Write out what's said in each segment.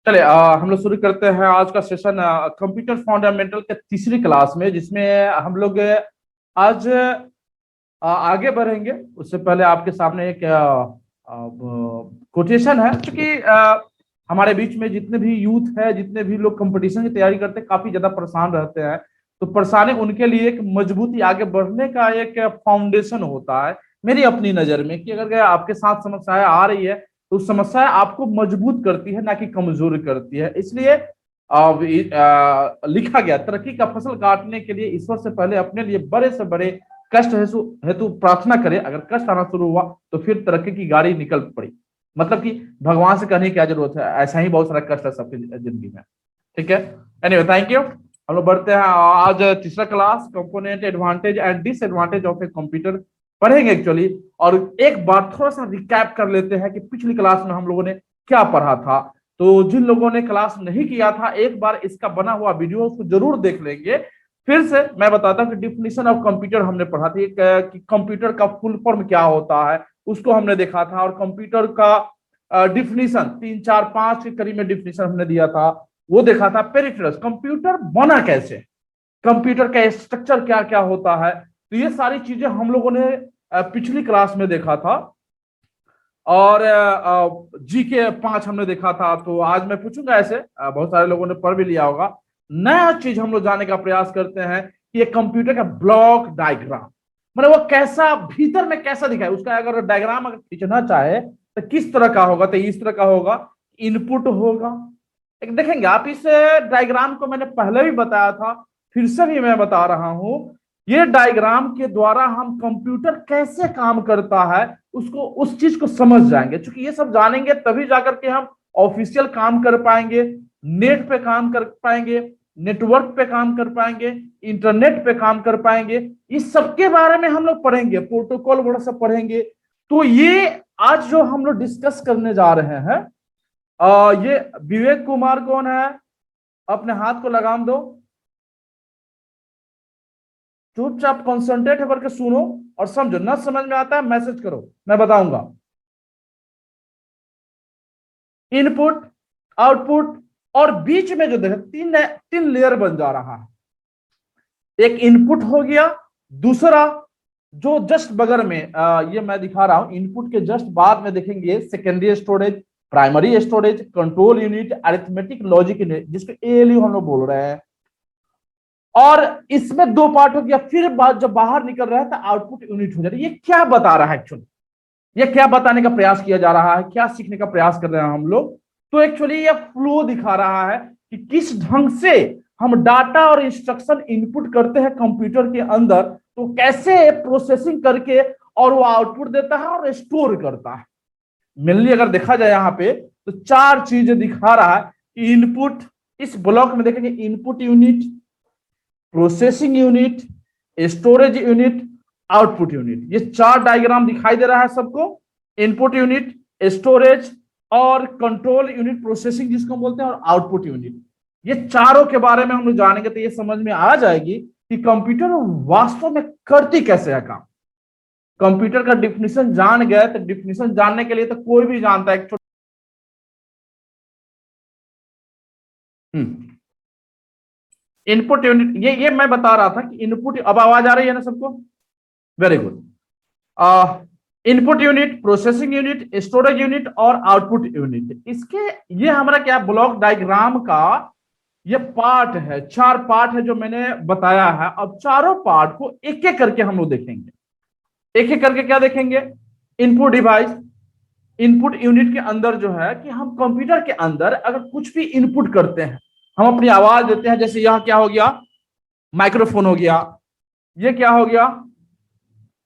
चले हम लोग शुरू करते हैं आज का सेशन कंप्यूटर फंडामेंटल के तीसरी क्लास में, जिसमें हम लोग आज आगे बढ़ेंगे। उससे पहले आपके सामने एक कोटेशन है, क्योंकि हमारे बीच में जितने भी यूथ है, जितने भी लोग कंपटीशन की तैयारी करते हैं, काफी ज्यादा परेशान रहते हैं। तो परेशानी उनके लिए एक मजबूती, आगे बढ़ने का एक फाउंडेशन होता है मेरी अपनी नजर में, कि अगर आपके साथ समस्याएं आ रही है तो समस्या आपको मजबूत करती है, ना कि कमजोर करती है। इसलिए लिखा गया, तरक्की का फसल काटने के लिए ईश्वर से पहले अपने लिए बड़े से बड़े कष्ट हेतु हेतु प्रार्थना करे। अगर कष्ट आना शुरू हुआ तो फिर तरक्की की गाड़ी निकल पड़ी। मतलब कि भगवान से कहने की क्या जरूरत है, ऐसा ही बहुत सारा कष्ट है सबकी जिंदगी में। ठीक है, एनीवे थैंक यू। हम लोग बढ़ते हैं आज तीसरा class, component advantage and disadvantage of a computer पढ़ेंगे एक्चुअली। और एक बार थोड़ा सा रिकैप कर लेते हैं कि पिछली क्लास में हम लोगों ने क्या पढ़ा था। तो जिन लोगों ने क्लास नहीं किया था, एक बार इसका बना हुआ वीडियो उसको जरूर देख लेंगे। फिर से मैं बताता हूँ कि डिफिनीशन ऑफ कंप्यूटर हमने पढ़ा था कि कंप्यूटर का फुल फॉर्म क्या होता है, उसको हमने देखा था। और कंप्यूटर का डिफिनीशन 3 4 5 के करीब में डिफिनीशन हमने दिया था, वो देखा था। पेरिफेरल्स, कंप्यूटर बना कैसे, कंप्यूटर का स्ट्रक्चर क्या क्या होता है, तो ये सारी चीजें हम लोगों ने पिछली क्लास में देखा था। और जी के 5 हमने देखा था। तो आज मैं पूछूंगा ऐसे, बहुत सारे लोगों ने पढ़ भी लिया होगा। नया चीज हम लोग जानने का प्रयास करते हैं कि ये कंप्यूटर का ब्लॉक डायग्राम, मतलब वो कैसा भीतर में कैसा दिखा है, उसका अगर डायग्राम अगर खींचना चाहे तो किस तरह का होगा। तो इस तरह का होगा, इनपुट होगा। एक देखेंगे आप, इस डायग्राम को मैंने पहले भी बताया था, फिर से भी मैं बता रहा हूं। ये डायग्राम के द्वारा हम कंप्यूटर कैसे काम करता है उसको, उस चीज को समझ जाएंगे। क्योंकि ये सब जानेंगे तभी जाकर के हम ऑफिशियल काम कर पाएंगे, नेट पे काम कर पाएंगे, नेटवर्क पे काम कर पाएंगे, इंटरनेट पे काम कर पाएंगे। इस सब के बारे में हम लोग पढ़ेंगे, प्रोटोकॉल वगैरह सब पढ़ेंगे। तो ये आज जो हम लोग डिस्कस करने जा रहे हैं, ये विवेक कुमार कौन है, अपने हाथ को लगाम दो, चुपचाप कंसंट्रेट होकर के सुनो और समझो। ना समझ में आता है मैसेज करो, मैं बताऊंगा। इनपुट, आउटपुट, और बीच में जो देखो तीन तीन लेयर बन जा रहा है। एक इनपुट हो गया, दूसरा जो जस्ट बगल में ये मैं दिखा रहा हूं, इनपुट के जस्ट बाद में देखेंगे secondary storage, primary storage, control unit, arithmetic logic unit, जिसको एएलयू हम लोग बोल रहे हैं। और इसमें दो पार्ट हो गया। फिर जब बाहर निकल रहा है तो आउटपुट यूनिट हो जा रहा है। ये क्या बता रहा है एक्चुअली, ये क्या बताने का प्रयास किया जा रहा है, क्या सीखने का प्रयास कर रहे हैं हम लोग। तो एक्चुअली ये फ्लो दिखा रहा है कि किस ढंग से हम डाटा और इंस्ट्रक्शन इनपुट करते हैं कंप्यूटर के अंदर, तो कैसे प्रोसेसिंग करके और वो आउटपुट देता है और स्टोर करता है। मेनली अगर देखा जाए यहाँ पे तो 4 चीजें दिखा रहा है कि इनपुट, इस ब्लॉक में देखेंगे input unit, processing unit, storage unit, output unit. ये 4 डायग्राम दिखाई दे रहा है सबको। इनपुट यूनिट, स्टोरेज और कंट्रोल यूनिट, प्रोसेसिंग जिसको बोलते हैं, और आउटपुट यूनिट। ये चारों के बारे में हम लोग जानेंगे तो ये समझ में आ जाएगी कि कंप्यूटर वास्तव में करती कैसे है काम। कंप्यूटर का डिफिनीशन जान गए तो डिफिनीशन जानने के लिए तो कोई भी जानता है। इनपुट यूनिट, ये मैं बता रहा था कि इनपुट, अब आवाज आ रही है ना सबको? Very good. Input unit, processing unit, storage unit और आउटपुट यूनिट, इसके ये हमारा क्या ब्लॉक डायग्राम का ये पार्ट है। 4 पार्ट है जो मैंने बताया है। अब चारों पार्ट को एक एक करके हम लोग देखेंगे। एक एक करके क्या देखेंगे? इनपुट डिवाइस, इनपुट यूनिट के अंदर जो है कि हम कंप्यूटर के अंदर अगर कुछ भी इनपुट करते हैं, हम अपनी आवाज देते हैं। जैसे यहां क्या हो गया, माइक्रोफोन हो गया। ये क्या हो गया,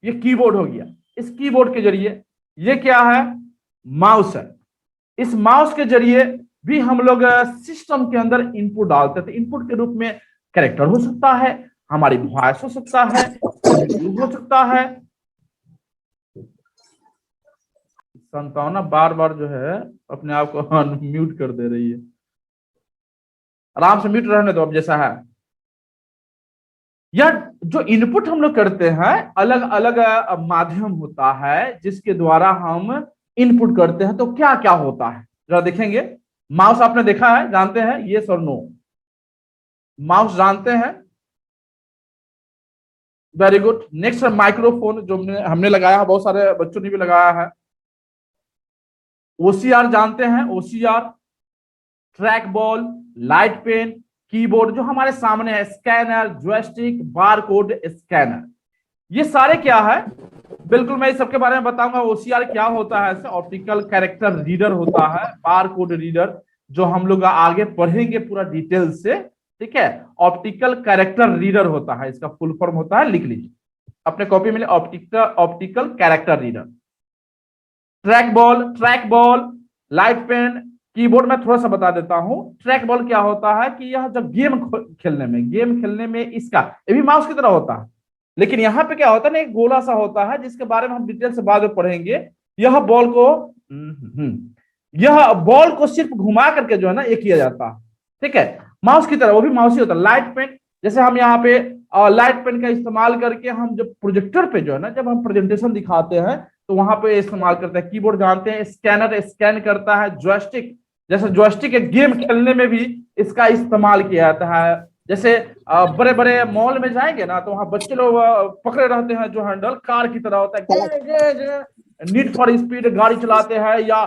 ये कीबोर्ड हो गया। इस कीबोर्ड के जरिए, ये क्या है, माउस है। इस माउस के जरिए भी हम लोग सिस्टम के अंदर इनपुट डालते थे। इनपुट के रूप में कैरेक्टर हो सकता है, हमारी वॉइस हो सकता है, हो सकता है। संतावना बार बार जो है अपने आप को म्यूट कर दे रही है। आराम से म्यूट रहने दो अब जैसा है। यह जो इनपुट हम लोग करते हैं, अलग अलग माध्यम होता है जिसके द्वारा हम इनपुट करते हैं। तो क्या क्या होता है जरा देखेंगे। माउस आपने देखा है, जानते हैं, यस और नो? माउस जानते हैं? Very good. नेक्स्ट है माइक्रोफोन, जो हमने लगाया है, बहुत सारे बच्चों ने भी लगाया है। ओसीआर जानते हैं? OCR, track ball, light pen, keyboard जो हमारे सामने है, स्कैनर, जॉयस्टिक, बारकोड स्कैनर, ये सारे क्या है? बिल्कुल मैं इस सबके बारे में बताऊंगा। ओसीआर क्या होता है? ऐसे ऑप्टिकल कैरेक्टर रीडर होता है, बारकोड रीडर, जो हम लोग आगे पढ़ेंगे पूरा डिटेल से, ठीक है। ऑप्टिकल कैरेक्टर रीडर होता है, इसका फुल फॉर्म होता है, लिख लीजिए अपने कॉपी में, optical character reader. Track ball, light pen, keyboard में थोड़ा सा बता देता हूं। ट्रैक बॉल क्या होता है कि यह जब गेम खेलने में इसका, ये भी माउस की तरह होता है, लेकिन यहाँ पे क्या होता है ना, एक गोला सा होता है, जिसके बारे में हम डिटेल से बाद में पढ़ेंगे। यह बॉल को यह बॉल को सिर्फ घुमा करके जो है ना, ये किया जाता है, ठीक है, माउस की तरह, वो भी माउस ही होता है। लाइट पेन, जैसे हम यहाँ पे लाइट पेन का इस्तेमाल करके हम जब प्रोजेक्टर पे जो है ना, जब हम प्रेजेंटेशन दिखाते हैं तो वहां पे इस्तेमाल करते हैं। कीबोर्ड जानते हैं, स्कैनर स्कैन करता है। जॉयस्टिक, जैसे जॉयस्टिक गेम खेलने में भी इसका इस्तेमाल किया जाता है। जैसे बड़े बड़े मॉल में जाएंगे ना, तो वहां बच्चे लोग पकड़े रहते हैं, जो हैंडल कार की तरह होता है, नीड फॉर स्पीड गाड़ी चलाते हैं, या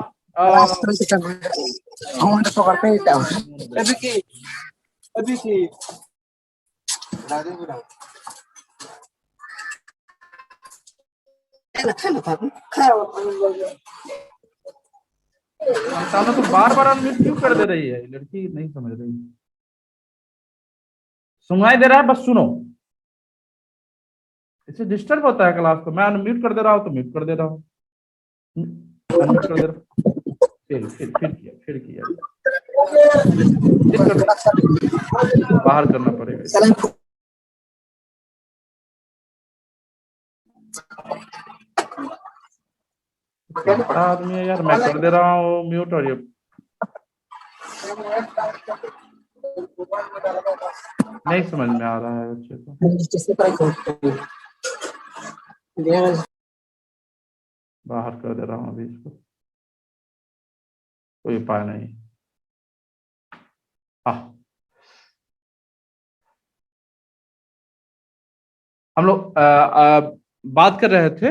सामने तो बार बार अनम्यूट क्यों कर दे रही है लड़की, नहीं समझ रही। सुनाई दे रहा है, बस सुनो, इससे डिस्टर्ब होता है क्लास को। मैं अनम्यूट कर दे रहा हूँ तो म्यूट कर दे रहा हूँ, अनम्यूट कर दे रहा हूँ, फिर किया बाहर करना पड़ेगा। आदमी है यार, मैं कर दे रहा हूँ म्यूट, और ये नहीं समझ में आ रहा है बच्चे को। बाहर कर दे रहा हूँ अभी इसको, कोई उपाय नहीं। हम लोग बात कर रहे थे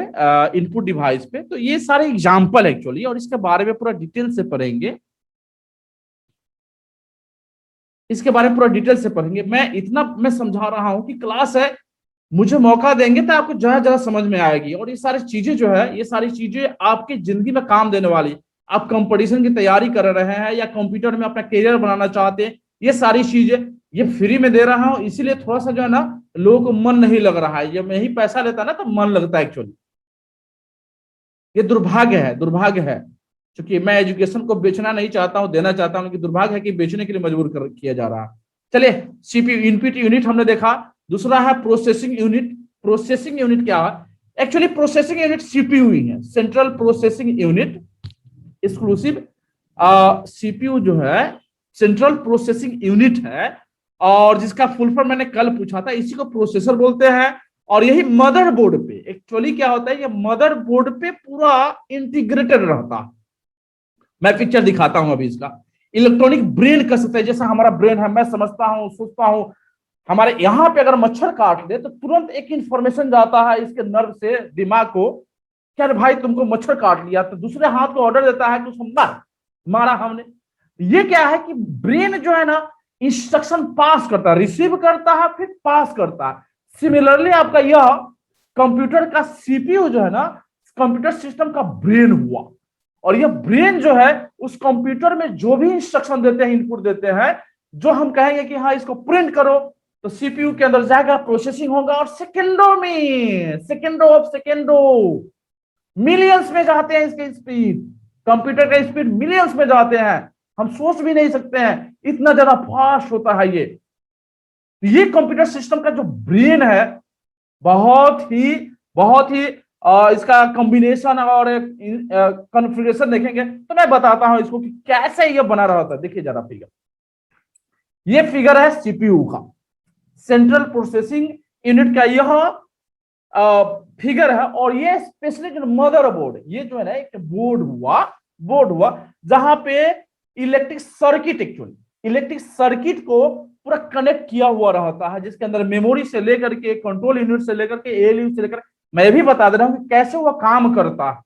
इनपुट डिवाइस पे, तो ये सारे एग्जाम्पल एक्चुअली, और इसके बारे में पूरा डिटेल से पढ़ेंगे, इसके बारे में पूरा डिटेल से पढ़ेंगे। मैं इतना मैं समझा रहा हूं कि क्लास है, मुझे मौका देंगे तो आपको जरा जरा समझ में आएगी, और ये सारी चीजें जो है, ये सारी चीजें आपकी जिंदगी में काम देने वाली। आप कंपटीशन की तैयारी कर रहे हैं या कंप्यूटर में अपना करियर बनाना चाहते हैं, ये सारी चीजें ये फ्री में दे रहा हूं, इसीलिए थोड़ा सा जो है ना, लोगों को मन नहीं लग रहा है। जब मैं ही पैसा लेता ना तो मन लगता है एक्चुअली। ये दुर्भाग्य है, दुर्भाग्य है, क्योंकि मैं एजुकेशन को बेचना नहीं चाहता हूं, देना चाहता हूं, कि दुर्भाग्य है कि बेचने के लिए मजबूर किया जा रहा है। चलिए, सीपीयू इनपुट यूनिट हमने देखा। दूसरा है प्रोसेसिंग यूनिट। प्रोसेसिंग यूनिट क्या है? एक्चुअली प्रोसेसिंग यूनिट सीपीयू ही है, central processing unit exclusive. CPU जो है सेंट्रल प्रोसेसिंग यूनिट है, और जिसका फुल फॉर्म मैंने कल पूछा था, इसी को प्रोसेसर बोलते हैं। और यही मदरबोर्ड पे एक्चुअली क्या होता है, ये मदरबोर्ड पे पूरा इंटीग्रेटेड रहता है। मैं पिक्चर दिखाता हूं अभी इसका। इलेक्ट्रॉनिक ब्रेन कह सकते हैं, जैसा हमारा ब्रेन है, मैं समझता हूं, सोचता हूं। हमारे यहाँ पे अगर मच्छर काट दे तो तुरंत एक इंफॉर्मेशन जाता है इसके नर्व से दिमाग को, क्या भाई तुमको मच्छर काट लिया, तो दूसरे हाथ को ऑर्डर देता है कि उसको मारा हमने। ये क्या है कि ब्रेन जो है ना, इंस्ट्रक्शन पास करता है, रिसीव करता है, फिर पास करता है। सिमिलरली आपका यह कंप्यूटर का सीपीयू जो है ना, कंप्यूटर सिस्टम का ब्रेन हुआ, और यह ब्रेन जो है उस कंप्यूटर में जो भी इंस्ट्रक्शन देते हैं, इनपुट देते हैं, जो हम कहेंगे कि हाँ इसको प्रिंट करो, तो सीपीयू के अंदर जाएगा, प्रोसेसिंग होगा, और सेकेंडों में, सेकेंडों ऑफ सेकेंडों, मिलियंस में जाते हैं इसके स्पीड। कंप्यूटर का स्पीड मिलियंस में जाते हैं, हम सोच भी नहीं सकते हैं, इतना ज्यादा फास्ट होता है ये कंप्यूटर सिस्टम का जो ब्रेन है, बहुत ही इसका कॉम्बिनेशन और कॉन्फ़िगरेशन देखेंगे तो मैं बताता हूं इसको कि कैसे ये बना रहा था। देखिए जरा फिगर, ये फिगर है सीपीयू का, सेंट्रल प्रोसेसिंग यूनिट का यह फिगर है। और ये स्पेशली जो मदरबोर्ड, ये जो है ना एक बोर्ड हुआ, जहां पे electric circuit, actually electric circuit को पूरा कनेक्ट किया हुआ रहता है, जिसके अंदर मेमोरी से लेकर के, कंट्रोल यूनिट से लेकर के, एएलयू से लेकर, मैं भी बता दे रहा हूं कि कैसे वो काम करता है।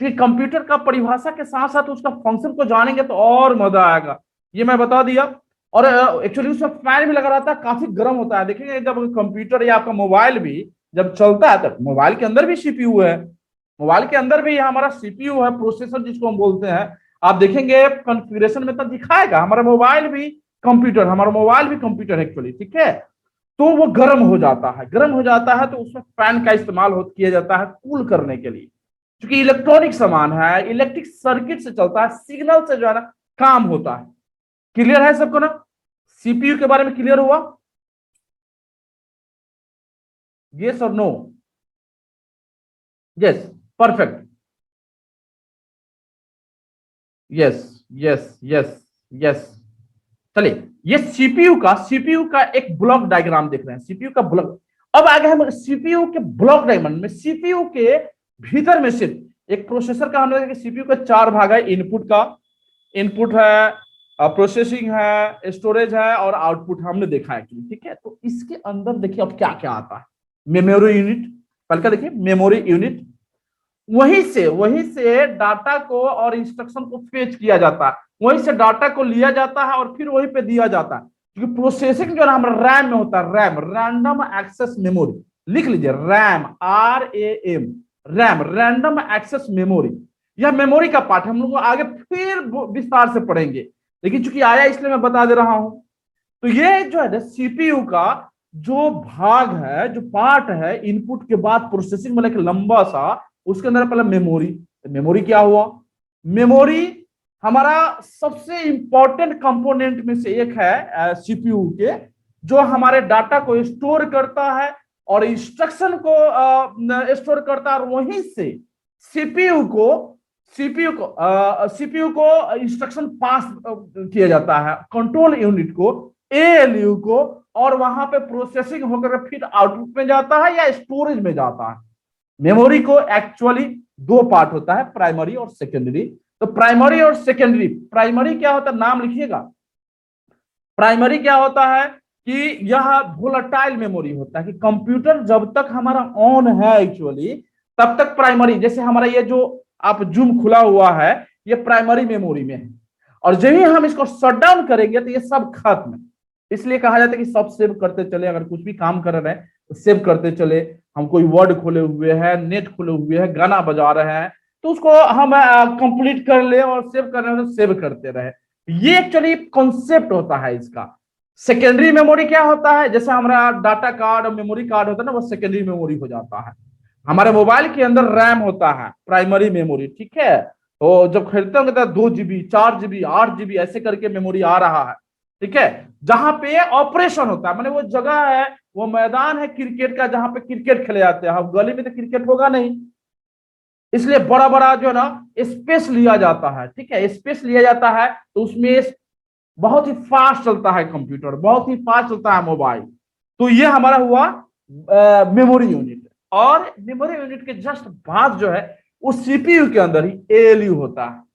क्योंकि कंप्यूटर का परिभाषा के साथ साथ उसका फंक्शन को जानेंगे तो और मजा आएगा, ये मैं बता दिया। और एक्चुअली उसमें फैन भी लगा रहता है, काफी गर्म होता है। देखेंगे जब कंप्यूटर या आपका मोबाइल भी जब चलता है, तो मोबाइल के अंदर भी सीपीयू है, मोबाइल के अंदर भी हमारा सीपीयू है, प्रोसेसर जिसको हम बोलते हैं। आप देखेंगे कॉन्फ़िगरेशन में तो दिखाएगा हमारा मोबाइल भी कंप्यूटर, हमारा मोबाइल भी कंप्यूटर एक्चुअली, ठीक है। तो वो गर्म हो जाता है, गर्म हो जाता है तो उसमें फैन का इस्तेमाल किया जाता है कूल करने के लिए, क्योंकि इलेक्ट्रॉनिक सामान है, इलेक्ट्रिक सर्किट से चलता है, सिग्नल से जो है ना काम होता है। क्लियर है सबको ना? सीपीयू के बारे में क्लियर हुआ? यस और no? Yes, perfect, yes yes yes yes. चलिए, ये सीपीयू का एक ब्लॉक डायग्राम देख रहे हैं, सीपीयू का ब्लॉक। अब आगे हम सीपीयू के ब्लॉक डायग्राम में, सीपीयू के भीतर में सिर्फ एक प्रोसेसर का हमने सीपीयू का 4 भाग है। इनपुट है, प्रोसेसिंग है, स्टोरेज है और आउटपुट हमने देखा है, ठीक है। तो इसके अंदर देखिए अब क्या क्या आता है। मेमोरी यूनिट, पहले का देखिए मेमोरी यूनिट, वहीं से डाटा को और इंस्ट्रक्शन को फेच किया जाता है, वहीं से डाटा को लिया जाता है और फिर वहीं पे दिया जाता है। क्योंकि प्रोसेसिंग जो है हमारा रैम में होता है, रैम, रैंडम एक्सेस मेमोरी, लिख लीजिए RAM, RAM, RAM, random access memory. यह मेमोरी का पार्ट हम लोग आगे फिर विस्तार से पढ़ेंगे, लेकिन चूंकि आया इसलिए मैं बता दे रहा हूं। तो ये जो है सीपीयू का जो भाग है, जो पार्ट है, इनपुट के बाद प्रोसेसिंग में लेकर लंबा सा, उसके अंदर पहले मेमोरी। मेमोरी क्या हुआ? मेमोरी हमारा सबसे इंपॉर्टेंट कंपोनेंट में से एक है सीपीयू के, जो हमारे डाटा को स्टोर करता है और इंस्ट्रक्शन को स्टोर करता है, और वहीं से सीपीयू को इंस्ट्रक्शन पास किया जाता है कंट्रोल यूनिट को, एएलयू को, और वहां पे प्रोसेसिंग होकर फिर आउटपुट में जाता है या स्टोरेज में जाता है। मेमोरी को एक्चुअली 2 पार्ट होता है, प्राइमरी और सेकेंडरी। तो प्राइमरी और सेकेंडरी, प्राइमरी क्या होता है, नाम लिखिएगा। प्राइमरी क्या होता है कि यह वोलेटाइल मेमोरी होता है, कि कंप्यूटर जब तक हमारा ऑन है एक्चुअली तब तक प्राइमरी, जैसे हमारा ये जो आप जूम खुला हुआ है, ये प्राइमरी मेमोरी में है, और जब ही हम इसको शट डाउन करेंगे तो ये सब खत्म। इसलिए कहा जाता है कि सब सेव करते चले, अगर कुछ भी काम कर रहे हैं तो सेव करते चले। हम कोई वर्ड खोले हुए हैं, नेट खोले हुए हैं, गाना बजा रहे हैं, तो उसको हम कंप्लीट कर ले और सेव कर रहे हैं तो सेव करते रहे। ये एक्चुअली कॉन्सेप्ट होता है इसका। सेकेंडरी मेमोरी क्या होता है, जैसे हमारा डाटा कार्ड और मेमोरी कार्ड होता है ना, वो सेकेंडरी मेमोरी हो जाता है। हमारे मोबाइल के अंदर रैम होता है, प्राइमरी मेमोरी, ठीक है। तो जब खरीदते होंगे तो 2 GB, 4 GB, 8 GB ऐसे करके मेमोरी आ रहा है, ठीक है। जहां पे ऑपरेशन होता है, माने वो जगह है, वो मैदान है क्रिकेट का, जहां पे क्रिकेट खेले जाते हैं। अब गली में तो क्रिकेट होगा नहीं, इसलिए बड़ा बड़ा जो है ना स्पेस लिया जाता है, ठीक है। स्पेस लिया जाता है तो उसमें बहुत ही फास्ट चलता है कंप्यूटर, बहुत ही फास्ट चलता है मोबाइल। तो ये हमारा हुआ मेमोरी यूनिट। और मेमोरी यूनिट के जस्ट बाद जो है वो सीपीयू के अंदर ही एएलयू होता है,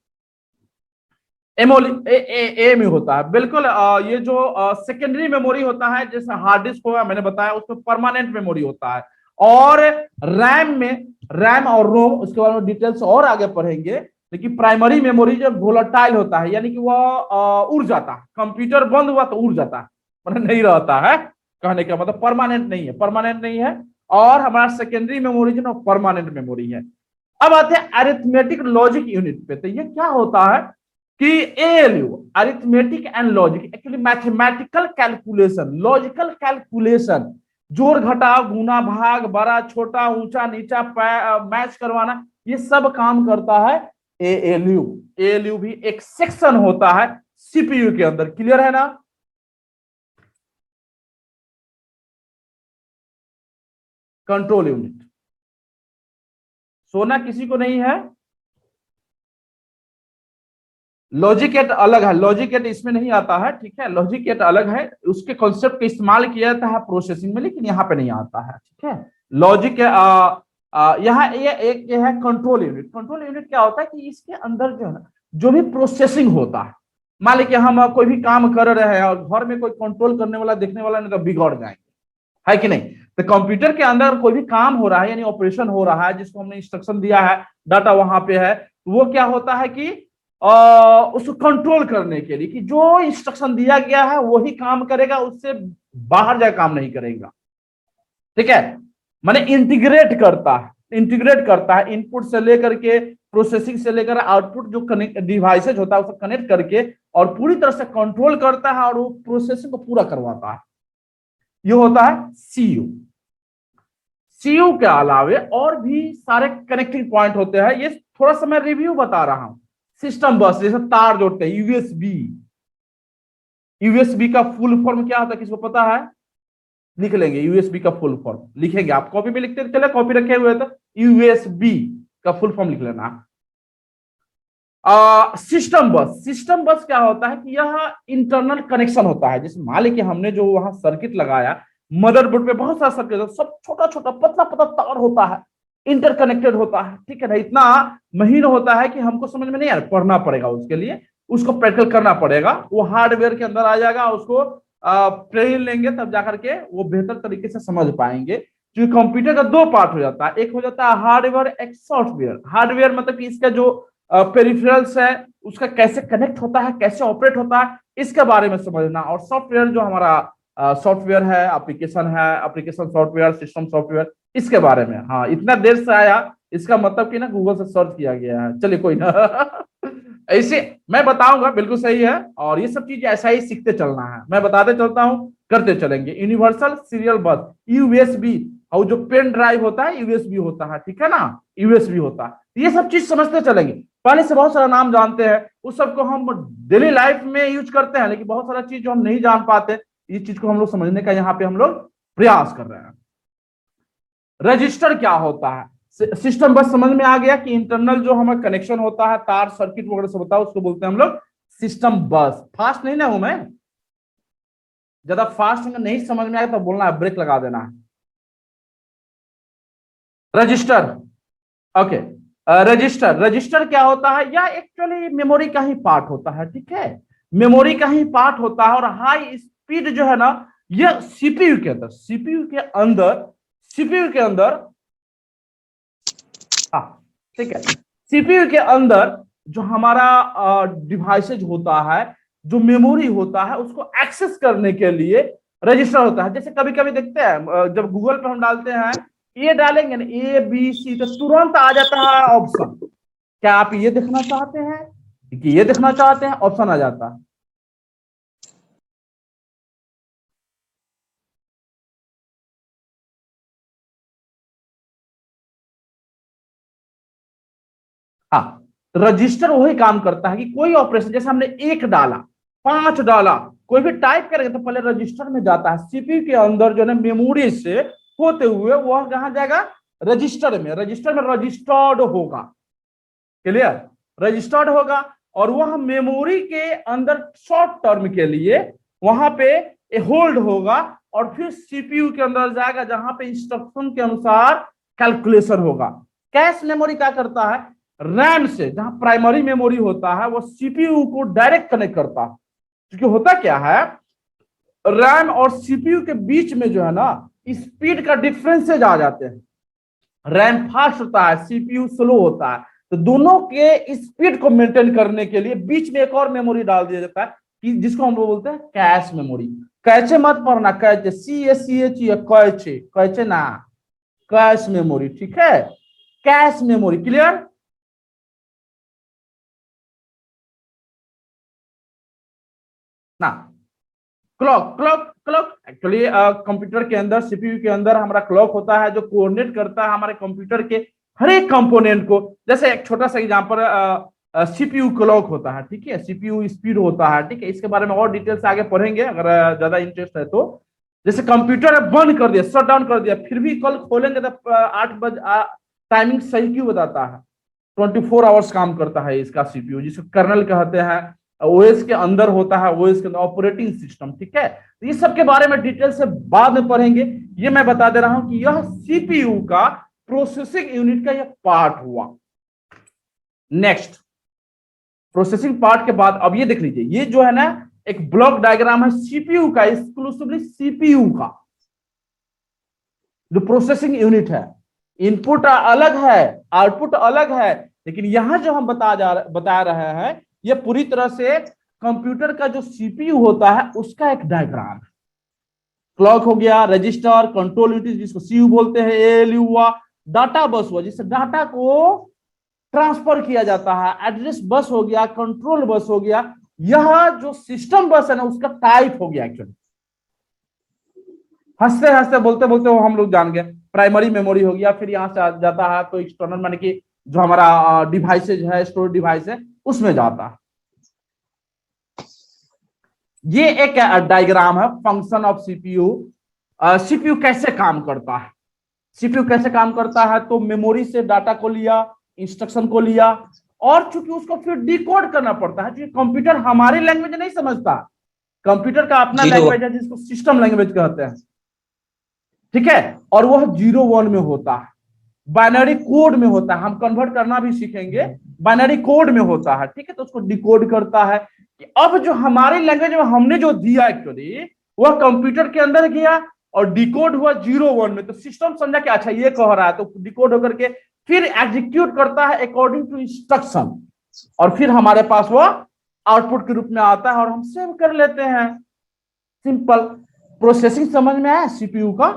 एएमयू होता है, बिल्कुल। ये जो सेकेंडरी मेमोरी होता है, जैसे हार्ड डिस्क होगा, मैंने बताया, उसमें परमानेंट मेमोरी होता है। और रैम में, रैम और रोम, उसके बारे में डिटेल्स और आगे पढ़ेंगे। लेकिन प्राइमरी मेमोरी जो वोलेटाइल होता है, यानी कि वह उड़ जाता है, कंप्यूटर बंद हुआ तो उड़ जाता है, मतलब नहीं रहता है, कहने का मतलब परमानेंट नहीं है, परमानेंट नहीं है। और हमारा सेकेंडरी मेमोरी जो ना परमानेंट मेमोरी है। अब आते हैं अरिथमेटिक लॉजिक यूनिट पे। तो ये क्या होता है कि ALU, arithmetic and logic, actually mathematical calculation, logical calculation, जोड़ घटाव, गुना भाग, बड़ा छोटा, ऊंचा नीचा, मैच करवाना, ये सब काम करता है एएलयू। एएलयू भी एक सेक्शन होता है सीपीयू के अंदर। क्लियर है ना? कंट्रोल यूनिट, सोना किसी को नहीं है। लॉजिक गेट अलग है, लॉजिक गेट इसमें नहीं आता है, ठीक है। लॉजिक गेट अलग है, उसके कॉन्सेप्ट का इस्तेमाल किया जाता है प्रोसेसिंग में, लेकिन यहाँ पे नहीं आता है, ठीक है। लॉजिक यहाँ ये एक ये है कंट्रोल यूनिट। कंट्रोल यूनिट क्या होता है कि इसके अंदर जो है ना जो भी प्रोसेसिंग होता है, मान लीजिए हम कोई भी काम कर रहे हैं और घर में कोई कंट्रोल करने वाला देखने वाला नहीं तो बिगड़ जाएंगे, है कि नहीं। तो कंप्यूटर के अंदर कोई भी काम हो रहा है यानी ऑपरेशन हो रहा है जिसको हमने इंस्ट्रक्शन दिया है, डाटा वहां पे है, वो क्या होता है कि उसको कंट्रोल करने के लिए कि जो इंस्ट्रक्शन दिया गया है वही काम करेगा, उससे बाहर जाकर काम नहीं करेगा, ठीक है। माने इंटीग्रेट करता है इनपुट से लेकर के प्रोसेसिंग से लेकर आउटपुट जो कनेक्ट डिवाइसेज होता है उसको कनेक्ट करके और पूरी तरह से कंट्रोल करता है और वो प्रोसेसिंग को पूरा करवाता है। ये होता है सीयू। सीयू के अलावे और भी सारे कनेक्टिंग पॉइंट होते हैं, ये थोड़ा सा मैं रिव्यू बता रहा हूं। सिस्टम बस जैसे तार जोड़ते हैं, यूएसबी। यूएसबी का फुल फॉर्म क्या होता है, किसको पता है? लिख लेंगे यूएसबी का फुल फॉर्म, लिखेंगे आप कॉपी में लिखते चले, कॉपी रखे हुए तो यूएसबी का फुल फॉर्म लिख लेना। सिस्टम बस क्या होता है कि यह इंटरनल कनेक्शन होता है। जैसे मान लीजिए हमने जो वहां सर्किट लगाया, मदरबोर्ड पे बहुत सारा सर्किट, सब छोटा छोटा पतला पतला तार होता है, इंटरकनेक्टेड होता है, ठीक है ना। इतना महीन होता है कि हमको समझ में नहीं आ रहा, पढ़ना पड़ेगा उसके लिए, उसको प्रैक्टिकल करना पड़ेगा। वो हार्डवेयर के अंदर आ जाएगा, उसको ट्रेनिंग लेंगे तब जाकर के वो बेहतर तरीके से समझ पाएंगे। क्योंकि कंप्यूटर का दो पार्ट हो जाता है, एक हो जाता है हार्डवेयर, एक सॉफ्टवेयर। हार्डवेयर मतलब कि इसका जो पेरिफेरल्स है उसका कैसे कनेक्ट होता है, कैसे ऑपरेट होता है, इसके बारे में समझना। और सॉफ्टवेयर जो हमारा सॉफ्टवेयर है, एप्लीकेशन है, एप्लीकेशन सॉफ्टवेयर, सिस्टम सॉफ्टवेयर, इसके बारे में। हाँ, इतना देर से आया इसका मतलब कि ना गूगल से सर्च किया गया है, चलिए कोई ना। ऐसे मैं बताऊंगा, बिल्कुल सही है। और ये सब चीज ऐसा ही सीखते चलना है, मैं बताते चलता हूँ, करते चलेंगे। यूनिवर्सल सीरियल बस, यूएसबी, और जो पेन ड्राइव होता है यूएसबी होता है, ठीक है ना, यूएसबी होता है। ये सब चीज समझते चलेंगे। पहले से बहुत सारा नाम जानते हैं, उस सबको हम डेली लाइफ में यूज करते हैं, लेकिन बहुत सारा चीज जो हम नहीं जान पाते, इस चीज को हम लोग समझने का यहाँ पे हम लोग प्रयास कर रहे हैं। रजिस्टर क्या होता है? सिस्टम बस समझ में आ गया कि इंटरनल जो हमारा कनेक्शन होता है, तार सर्किट वगैरह से होता है, उसको बोलते हैं हम लोग सिस्टम बस। फास्ट नहीं ना हूं मैं, ज्यादा फास्ट नहीं समझ में आया तो बोलना है, ब्रेक लगा देना है। Register, okay. रजिस्टर क्या होता है? या एक्चुअली मेमोरी का ही पार्ट होता है, ठीक है, मेमोरी का ही पार्ट होता है। और हाई स्पीड जो है ना, ये सीपीयू के अंदर हाँ, ठीक है, सीपीयू के अंदर जो हमारा डिवाइसेज होता है, जो मेमोरी होता है, उसको एक्सेस करने के लिए रजिस्टर होता है। जैसे कभी कभी देखते हैं जब गूगल पर हम डालते हैं, ये डालेंगे ना ABC, तो तुरंत आ जाता है ऑप्शन। क्या आप ये देखना चाहते हैं कि ये देखना चाहते हैं? ऑप्शन आ जाता है। हाँ, रजिस्टर वही काम करता है कि कोई ऑपरेशन, जैसे हमने एक डाला, 5 डाला, कोई भी टाइप करेंगे तो पहले रजिस्टर में जाता है, सीपीयू के अंदर जो है मेमोरी से होते हुए वह कहां जाएगा? रजिस्टर में। रजिस्टर में रजिस्टर्ड होगा, क्लियर, रजिस्टर्ड होगा। और वह मेमोरी के अंदर शॉर्ट टर्म के लिए वहां पे होल्ड होगा, और फिर सीपीयू के अंदर जाएगा जहां पे इंस्ट्रक्शन के अनुसार कैलकुलेशन होगा। कैश मेमोरी क्या करता है? रैम से, जहां प्राइमरी मेमोरी होता है, वो सीपीयू को डायरेक्ट कनेक्ट करता है। क्योंकि होता क्या है, रैम और सीपीयू के बीच में जो है ना, स्पीड का डिफरेंसेज आ जाते हैं। रैम फास्ट होता है, सीपीयू स्लो होता है, तो दोनों के स्पीड को मेंटेन करने के लिए बीच में एक और मेमोरी डाल दिया जाता है कि जिसको हम लोग बोलते हैं कैश मेमोरी। कैचे मत पढ़ना, कैचे CACH, कैचे, कैचे ना, कैश मेमोरी, ठीक है, कैश मेमोरी, क्लियर ना। Clock clock clock actually computer के अंदर, सीपीयू के अंदर हमारा क्लॉक होता है जो कोऑर्डिनेट करता है हमारे कंप्यूटर के हर एक कंपोनेंट को। जैसे एक छोटा सा एग्जांपल, सीपीयू क्लॉक होता है, ठीक है, सीपीयू स्पीड होता है, ठीक है। इसके बारे में और डिटेल से आगे पढ़ेंगे अगर ज्यादा इंटरेस्ट है तो। जैसे कंप्यूटर बंद कर दिया, शट डाउन कर दिया, फिर भी कल खोलेंगे तो 8 बजे टाइमिंग सही क्यों बताता है? 24 आवर्स काम करता है इसका सीपीयू, जिसको कर्नल कहते हैं, ओएस के अंदर होता है, ओएस के अंदर ऑपरेटिंग सिस्टम, ठीक है। तो ये सब के बारे में डिटेल से बाद में पढ़ेंगे। ये मैं बता दे रहा हूं कि यह सीपीयू का प्रोसेसिंग यूनिट का यह पार्ट हुआ। नेक्स्ट, प्रोसेसिंग पार्ट के बाद अब ये देख लीजिए, ये जो है ना एक ब्लॉक डायग्राम है सीपीयू का, एक्सक्लूसिवली सीपीयू का जो प्रोसेसिंग यूनिट है। इनपुट अलग है, आउटपुट अलग है, लेकिन यहां जो हम बता रहे हैं ये पूरी तरह से कंप्यूटर का जो सीपीयू होता है उसका एक डायग्राम है। क्लॉक हो गया, रजिस्टर, कंट्रोल यूनिट जिसको सीयू बोलते हैं, एएलयू हुआ, डाटा बस हुआ जिससे डाटा को ट्रांसफर किया जाता है, एड्रेस बस हो गया, कंट्रोल बस हो गया। यह जो सिस्टम बस है ना उसका टाइप हो गया एक्चुअली। हंसते हंसते बोलते बोलते वो हम लोग जान गए। प्राइमरी मेमोरी हो गया, फिर यहाँ से जाता है तो एक्सटर्नल माने कि जो हमारा डिवाइसेज है, स्टोरेज डिवाइस है, उसमें जाता है। ये एक डायग्राम है फंक्शन ऑफ सीपीयू। सीपीयू कैसे काम करता है, सीपीयू कैसे काम करता है, तो मेमोरी से डाटा को लिया, इंस्ट्रक्शन को लिया, और चूंकि उसको फिर डिकोड करना पड़ता है, क्योंकि कंप्यूटर हमारी लैंग्वेज नहीं समझता, कंप्यूटर का अपना लैंग्वेज है जिसको सिस्टम लैंग्वेज कहते हैं, ठीक है, और वह 0-1 में होता है, बाइनरी कोड में होता है। हम कन्वर्ट करना भी सीखेंगे, बाइनरी कोड में होता है, ठीक है। तो उसको डिकोड करता है कि अब जो हमारी लैंग्वेज में हमने जो दिया एक्चुअली वह कंप्यूटर के अंदर गया और डिकोड हुआ 0-1 में। तो सिस्टम समझा कि अच्छा ये कह रहा है, तो डिकोड होकर के फिर एग्जीक्यूट करता है अकॉर्डिंग टू इंस्ट्रक्शन, और फिर हमारे पास वह आउटपुट के रूप में आता है और हम सेव कर लेते हैं। सिंपल प्रोसेसिंग समझ में आया सीपीयू का?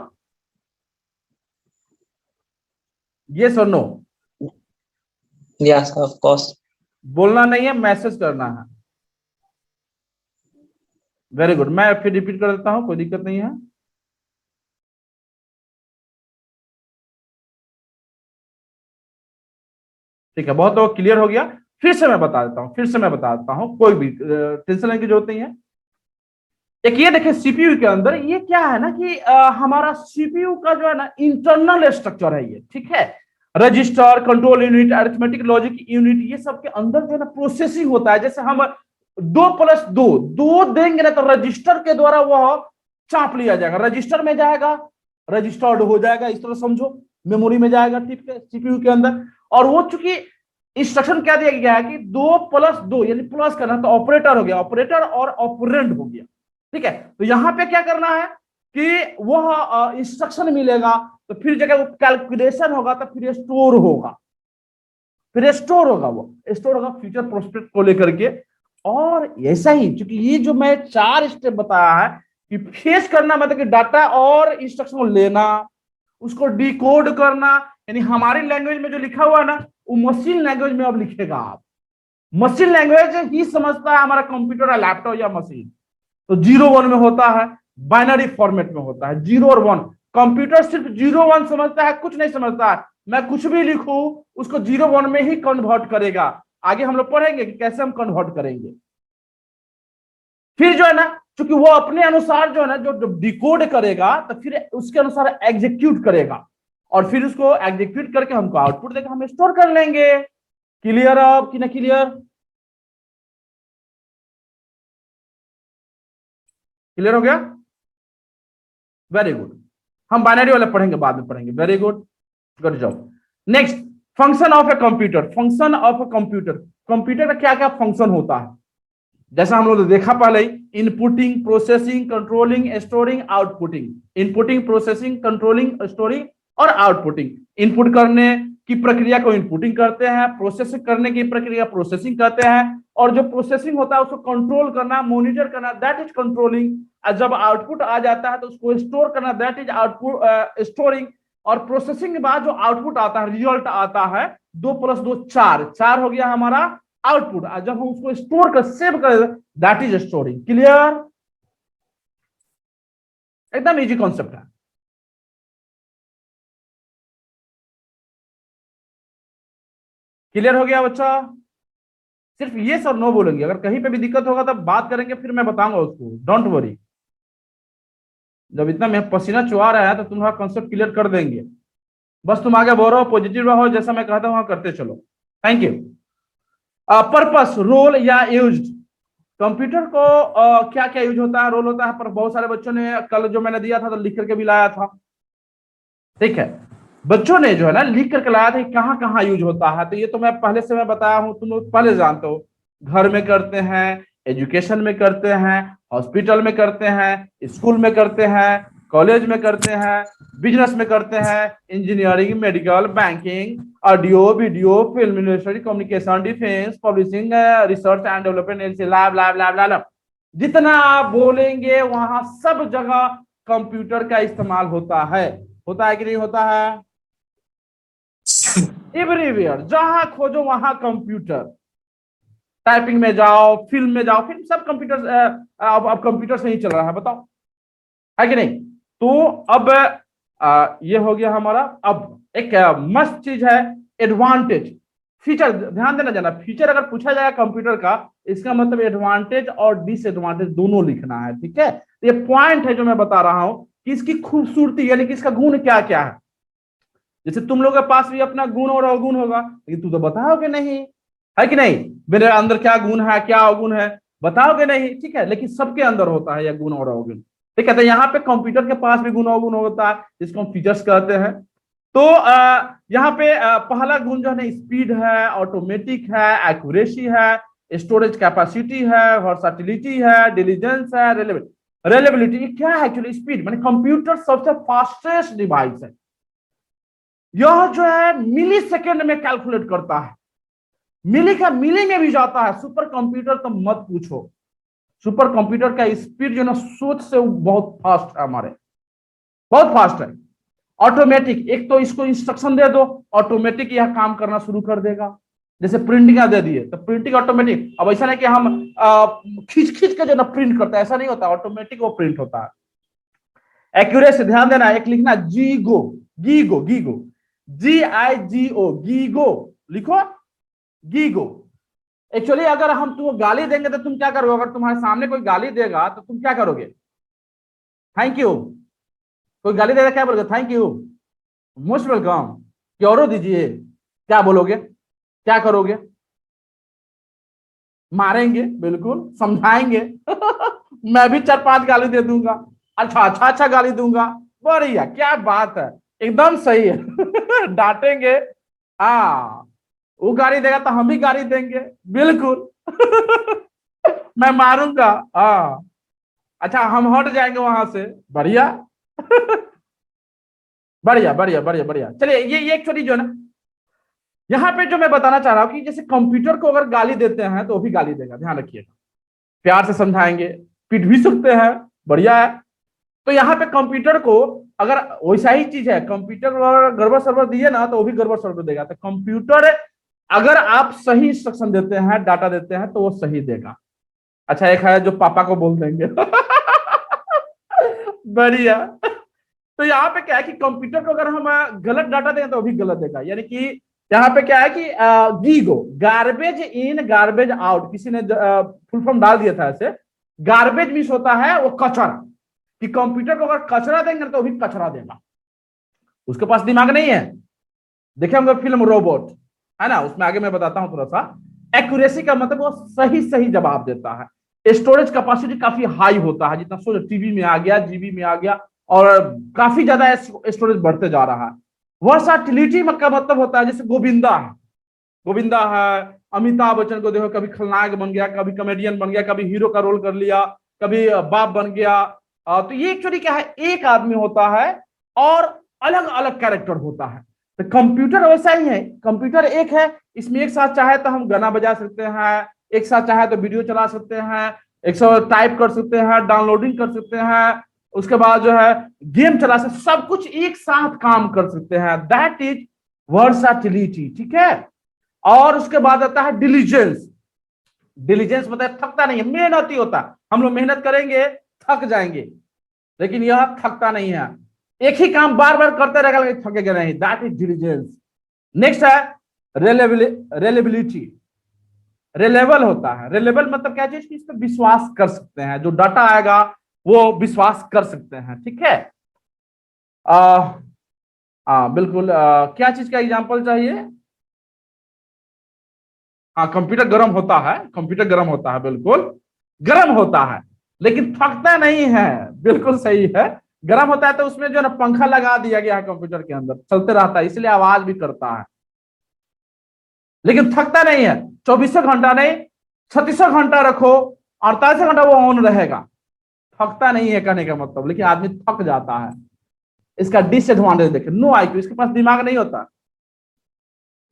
यस और नो? Yes of course. बोलना नहीं है, मैसेज करना है। वेरी गुड, मैं फिर रिपीट कर देता हूं, कोई दिक्कत नहीं है। ठीक है, बहुत लोग क्लियर हो गया। फिर से मैं बता देता हूं, कोई भी टेंशन लेने की जरूरत नहीं है। एक ये देखिए सीपीयू के अंदर ये क्या है ना कि हमारा सीपीयू का जो है ना इंटरनल स्ट्रक्चर है ये, ठीक है। Register, control unit, arithmetic logic unit, ये सब के अंदर जो है ना प्रोसेसिंग होता है। जैसे हम 2+2 देंगे ना तो रजिस्टर के द्वारा वह चाप लिया जाएगा, रजिस्टर में जाएगा, रजिस्टर्ड हो जाएगा, इस तरह समझो, मेमोरी में जाएगा, ठीक है, सीपीयू के अंदर। और वो चूंकि इंस्ट्रक्शन क्या दिया गया है कि 2+2 यानी प्लस करना, तो ऑपरेटर हो गया, ऑपरेटर और ऑपरेंड हो गया, ठीक है। तो यहां पे क्या करना है कि वह इंस्ट्रक्शन मिलेगा, तो फिर जगह कैलकुलेशन होगा, तो फिर स्टोर होगा, वो स्टोर होगा फ्यूचर प्रोस्पेक्ट को लेकर के। और ऐसा ही क्योंकि ये जो मैं 4 स्टेप बताया है कि फेस करना मतलब कि डाटा और इंस्ट्रक्शन को लेना, उसको डिकोड करना, यानी हमारी लैंग्वेज में जो लिखा हुआ है ना वो मशीन लैंग्वेज में अब लिखेगा आप। मशीन लैंग्वेज ही समझता है हमारा कंप्यूटर या लैपटॉप या मशीन। तो 0-1 में होता है, बाइनरी फॉर्मेट में होता है 0 और 1। कंप्यूटर सिर्फ 0-1 समझता है, कुछ नहीं समझता है। मैं कुछ भी लिखूं उसको 0-1 में ही कन्वर्ट करेगा। आगे हम लोग पढ़ेंगे कि कैसे हम कन्वर्ट करेंगे। फिर जो है ना क्योंकि वो अपने अनुसार जो है ना जो डिकोड करेगा तो फिर उसके अनुसार एग्जीक्यूट करेगा, और फिर उसको एग्जीक्यूट करके हमको आउटपुट देगा, हम स्टोर कर लेंगे। क्लियर अब कि ना क्लियर? क्लियर हो गया? Very good. हम बाइनरी वाला पढ़ेंगे, बाद में पढ़ेंगे। Very good, good job. Next, function of a computer. Function of a computer, computer का क्या क्या फंक्शन होता है जैसा हम लोग ने देखा पहले ही, inputting, processing, controlling, storing, outputting. Inputting, processing, controlling, storing और आउटपुटिंग। इनपुट करने की प्रक्रिया को इनपुटिंग कहते हैं, प्रोसेसिंग करने की प्रक्रिया प्रोसेसिंग कहते हैं, और जो प्रोसेसिंग होता है उसको कंट्रोल करना, मॉनिटर करना, दैट इज कंट्रोलिंग। जब आउटपुट आ जाता है तो उसको स्टोर करना, दैट इज आउटपुट स्टोरिंग। और प्रोसेसिंग के बाद जो आउटपुट आता है, रिजल्ट आता है, 2+2 4 हो गया हमारा आउटपुट। जब हम उसको स्टोर कर सेव कर दैट इज स्टोरिंग। क्लियर? एकदम इजी कॉन्सेप्ट है। क्लियर हो गया बच्चा? सिर्फ ये और नो बोलेंगे, अगर कहीं पे भी दिक्कत होगा तब बात करेंगे, फिर मैं बताऊंगा उसको, डोंट वरी। जब इतना मैं पसीना चुहा रहा है तो तुम्हारा कॉन्सेप्ट क्लियर कर देंगे। बस तुम आगे बढ़ो, पॉजिटिव रहो, जैसा मैं कहता हूं वहां करते चलो। Thank you. पर्पस, रोल या यूज्ड। कंप्यूटर को क्या क्या यूज होता है, रोल होता है, पर बहुत सारे बच्चों ने कल जो मैंने दिया था तो लिख करके भी लाया था, ठीक है। बच्चों ने जो है ना लिख करके लाया था कहां कहां यूज होता है, तो ये तो मैं पहले से मैं बताया हूं, तुम लोग पहले जानते हो। घर में करते हैं, एजुकेशन में करते हैं, हॉस्पिटल में करते हैं, स्कूल में करते हैं, कॉलेज में करते हैं, बिजनेस में करते हैं, engineering, medical, banking, audio, video, film industry, communication, defence, publishing, research and development, lab lab lab lab, जितना आप बोलेंगे वहां सब जगह कंप्यूटर का इस्तेमाल होता है कि नहीं होता है? एवरीवेयर, जहां खोजो वहां कंप्यूटर। टाइपिंग में जाओ, फिल्म में जाओ, फिल्म सब कंप्यूटर, अब कंप्यूटर से ही चल रहा है, बताओ है कि नहीं? तो अब ये हो गया हमारा। अब एक मस्त चीज है, एडवांटेज, फीचर। ध्यान देना जाना, फीचर अगर पूछा जाए कंप्यूटर का, इसका मतलब एडवांटेज और डिसएडवांटेज दोनों लिखना है, ठीक है? तो ये पॉइंट है जो मैं बता रहा हूं कि इसकी खूबसूरती यानी कि इसका गुण क्या क्या है। जैसे तुम लोगों के पास भी अपना गुण और अवगुण होगा, लेकिन तू तो बताओगे नहीं, है कि नहीं? मेरे अंदर क्या गुण है, क्या अवगुण है, बताओगे नहीं, ठीक है? लेकिन सबके अंदर होता है यह गुण और अवगुण, ठीक है? तो यहाँ पे कंप्यूटर के पास भी गुण अवगुण होता है, जिसको हम फीचर्स कहते हैं। तो यहाँ पे पहला गुण जो है ना, स्पीड है, ऑटोमेटिक है, एक्यूरेसी है, स्टोरेज कैपेसिटी है, वर्सैटिलिटी है, डिलीजेंस है, रेलेबिलिटी। क्या है एक्चुअली? स्पीड माने कंप्यूटर सबसे फास्टेस्ट डिवाइस है। यह जो है मिली सेकेंड में कैलकुलेट करता है, मिली का मिली में भी जाता है। सुपर कंप्यूटर तो मत पूछो, सुपर कंप्यूटर का स्पीड जो है ना सोच से बहुत फास्ट है, हमारे बहुत फास्ट है। ऑटोमेटिक, एक तो इसको इंस्ट्रक्शन दे दो, ऑटोमेटिक यह काम करना शुरू कर देगा। जैसे प्रिंटिंग दे दिए तो प्रिंटिंग ऑटोमेटिक। अब ऐसा नहीं कि हम खींच खींच के जो ना प्रिंट करता है, ऐसा नहीं होता, ऑटोमेटिक वो प्रिंट होता है। एक्यूरेसी, ध्यान देना, एक लिखना GIGO, GIGO, GIGO, GIGO, GIGO लिखो, गीगो। एक्चुअली अगर हम तुमको गाली देंगे तो तुम क्या करोगे? अगर तुम्हारे सामने कोई गाली देगा तो तुम क्या करोगे? Thank you. कोई गाली देगा क्या बोलोगे? थैंक यू, मोस्ट वेलकम, कि और दीजिए, क्या बोलोगे? क्या करोगे? मारेंगे, बिल्कुल समझाएंगे। मैं भी 4-5 गाली दे दूंगा, अच्छा अच्छा अच्छा गाली दूंगा, बढ़िया, क्या बात है, एकदम सही है। डांटेंगे, हाँ, वो गाली देगा तो हम भी गाली देंगे, बिल्कुल। मैं मारूंगा, हाँ, अच्छा हम हट जाएंगे वहां से, बढ़िया। बढ़िया बढ़िया बढ़िया बढ़िया। चलिए, ये एक छोटी जो है ना, यहाँ पे जो मैं बताना चाह रहा हूँ कि जैसे कंप्यूटर को अगर गाली देते हैं तो वो भी गाली देगा, ध्यान रखिएगा। प्यार से समझाएंगे, पीट भी सकते हैं, बढ़िया है। तो यहाँ पे कंप्यूटर को अगर वैसा ही चीज है, कंप्यूटर अगर गड़बड़ सर्वर दिए ना तो वो भी गड़बड़ सर्वर देगा। तो कंप्यूटर अगर आप सही इंस्ट्रक्शन देते हैं, डाटा देते हैं, तो वो सही देगा। अच्छा, एक है जो पापा को बोल देंगे। बढ़िया। तो यहाँ पे क्या है कि कंप्यूटर को अगर हम गलत डाटा दें तो वो भी गलत देगा। यानी कि यहाँ पे क्या है कि GIGO, garbage in garbage out, किसी ने फुल फॉर्म डाल दिया था ऐसे। गार्बेज मीन्स होता है वो कचरा, कि कंप्यूटर को अगर कचरा देंगे तो भी कचरा देगा, उसके पास दिमाग नहीं है। देखे होंगे फिल्म रोबोट, है ना, उसमें आगे मैं बताता हूं थोड़ा सा। एक्यूरेसी का मतलब वो सही सही जवाब देता है। स्टोरेज कैपेसिटी काफी हाई होता है, जितना सोचो टीवी में आ गया, जीबी में आ गया, और काफी ज्यादा स्टोरेज बढ़ते जा रहा है। वर्सैटिलिटी का मतलब होता है, जैसे गोविंदा है, गोविंदा है, अमिताभ बच्चन को देखो, कभी खलनायक बन गया, कभी कॉमेडियन बन गया, कभी हीरो का रोल कर लिया, कभी बाप बन गया। तो ये एक्चुअली क्या है, एक आदमी होता है और अलग अलग कैरेक्टर होता है। तो कंप्यूटर वैसा ही है, कंप्यूटर एक है, इसमें एक साथ चाहे तो हम गाना बजा सकते हैं, एक साथ चाहे तो वीडियो चला सकते हैं, एक साथ टाइप कर सकते हैं, डाउनलोडिंग कर सकते हैं, उसके बाद जो है गेम चला सकते, सब कुछ एक साथ काम कर सकते हैं। दैट इज वर्सैटिलिटी, ठीक है? और उसके बाद आता है डिलीजेंस। डिलीजेंस मतलब थकता नहीं है, मेहनती होता है। हम लोग मेहनत करेंगे, थक जाएंगे, लेकिन यह थकता नहीं है, एक ही काम बार बार करते रहेगा, लेकिन थकेगा नहीं। That is diligence. नेक्स्ट है रेलेबिलिटी। रिलेबल होता है, रिलेबल मतलब क्या चीज, कि इस पर विश्वास कर सकते हैं, जो डाटा आएगा वो विश्वास कर सकते हैं, ठीक है? बिल्कुल। क्या चीज का एग्जांपल चाहिए? हाँ, कंप्यूटर गर्म होता है, कंप्यूटर गर्म होता है, बिल्कुल गर्म होता है, लेकिन थकता नहीं है, बिल्कुल सही है। गर्म होता है तो उसमें जो है ना पंखा लगा दिया गया है कंप्यूटर के अंदर, चलते रहता है, इसलिए आवाज भी करता है, लेकिन थकता नहीं है, 24 घंटा नहीं, 36 घंटा रखो, 48 घंटा वो ऑन रहेगा, थकता नहीं है कहने का मतलब। लेकिन आदमी थक जाता है। इसका डिसएडवांटेज देखें, नो आईक्यू, इसके पास दिमाग नहीं होता।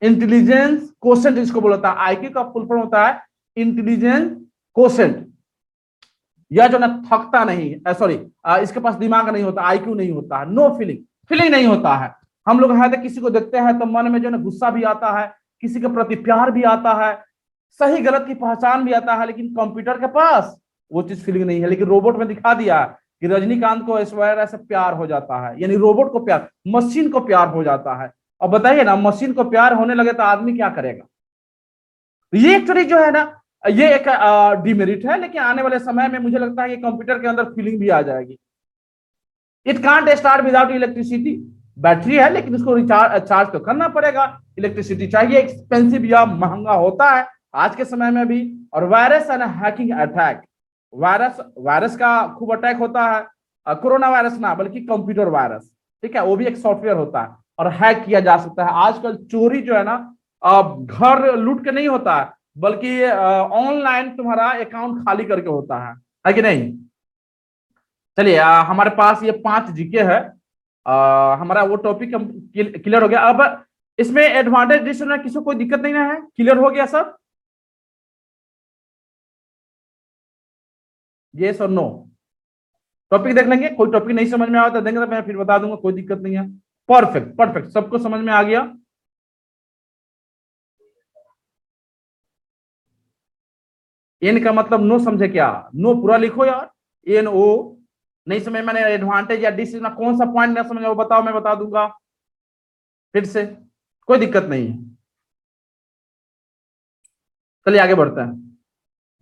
इंटेलिजेंस कोशेंट इसको बोलता है। आईक्यू का फुल फॉर्म होता है इंटेलिजेंस कोशेंट। यह जो ना थकता नहीं, सॉरी, इसके पास दिमाग नहीं होता, आईक्यू नहीं होता है, नो फीलिंग, फीलिंग नहीं होता है। हम लोग है तो किसी को देखते हैं तो मन में जो ना गुस्सा भी आता है, किसी के प्रति प्यार भी आता है, सही गलत की पहचान भी आता है। लेकिन कंप्यूटर के पास वो चीज फीलिंग नहीं है। लेकिन रोबोट में दिखा दिया कि रजनीकांत को ऐश्वर्या से प्यार हो जाता है, यानी रोबोट को प्यार, मशीन को प्यार हो जाता है। अब बताइए ना, मशीन को प्यार होने लगे तो आदमी क्या करेगा? तो ये एक्चुअली जो है ना, ये एक डिमेरिट है। लेकिन आने वाले समय में मुझे लगता है कि कंप्यूटर के अंदर फीलिंग भी आ जाएगी। It can't start without electricity. Battery है लेकिन उसको रिचार्ज चार्ज तो करना पड़ेगा, इलेक्ट्रिसिटी चाहिए, एक्सपेंसिव या महंगा होता है आज के समय में भी। और virus and hacking attack, virus virus का खूब अटैक होता है। कोरोना वायरस ना बल्कि कंप्यूटर वायरस, ठीक है, वो भी एक सॉफ्टवेयर होता है और हैक किया जा सकता है। आजकल चोरी जो है ना, घर लूट के नहीं होता है, बल्कि ऑनलाइन तुम्हारा अकाउंट खाली करके होता है कि नहीं? चलिए, हमारे पास ये 5 जीके है। हमारा वो टॉपिक क्लियर हो गया। अब इसमें एडवांटेज डिसएडवांटेज किसी को कोई दिक्कत नहीं है, क्लियर हो गया सब? यस और नो? टॉपिक देख लेंगे, कोई टॉपिक नहीं समझ में आया तो देंगे तो मैं फिर बता दूंगा, कोई दिक्कत नहीं है। परफेक्ट परफेक्ट, सबको समझ में आ गया। एन का मतलब नो समझे क्या? नो पूरा लिखो यार, एन ओ। नहीं समझ मैंने एडवांटेज या डिसएडवांटेज कौन सा पॉइंट ना समझ वो बताओ, मैं बता दूंगा फिर से, कोई दिक्कत नहीं है। चलिए आगे बढ़ते हैं।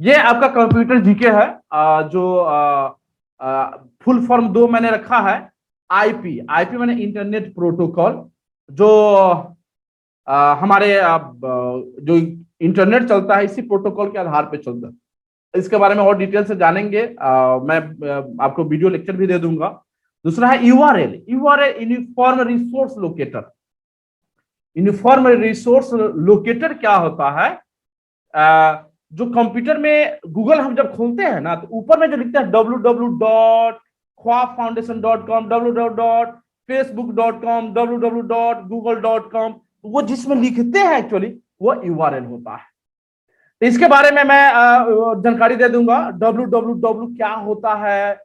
ये आपका कंप्यूटर जीके है। जो फुल फॉर्म दो मैंने रखा है। आईपी, आईपी मैंने इंटरनेट प्रोटोकॉल। जो हमारे जो इंटरनेट चलता है इसी प्रोटोकॉल के आधार पे चलता है। इसके बारे में और डिटेल से जानेंगे, मैं आपको वीडियो लेक्चर भी दे दूंगा। दूसरा है URL, URL uniform resource locator. Uniform resource locator क्या होता है? जो कंप्यूटर में गूगल हम जब खोलते हैं ना, तो ऊपर में जो लिखते हैं www.ख्वाब-फाउंडेशन.com, www.facebook.com, www.google.com, वो जिसमें लिखते हैं एक्चुअली वो यूआरएल होता है। तो इसके बारे में मैं जानकारी दे दूंगा। www क्या होता है,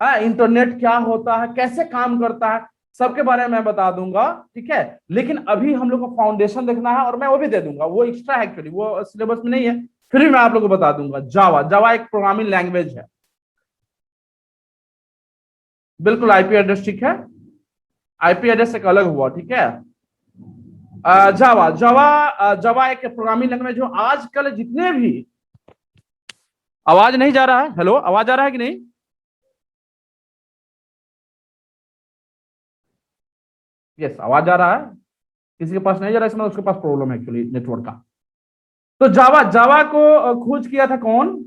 इंटरनेट क्या होता है, कैसे काम करता है, सबके बारे में मैं बता दूंगा, ठीक है। लेकिन अभी हम लोग को फाउंडेशन देखना है और मैं वो भी दे दूंगा, वो एक्स्ट्रा है एक्चुअली, वो सिलेबस में नहीं है, फिर भी मैं आप लोग को बता दूंगा। जावा, जावा एक प्रोग्रामिंग लैंग्वेज है। बिल्कुल आईपी एड्रेस, ठीक है, आईपी एड्रेस एक अलग हुआ, ठीक है। जावा, जावा एक प्रोग्रामिंग लैंग्वेज हो। आजकल जितने भी, आवाज नहीं जा रहा है? हेलो, आवाज आ रहा है कि नहीं? यस, आवाज आ रहा है। किसी के पास नहीं जा रहा है, इसमें उसके पास प्रॉब्लम है एक्चुअली नेटवर्क का। तो जावा, जावा को खोज किया था कौन?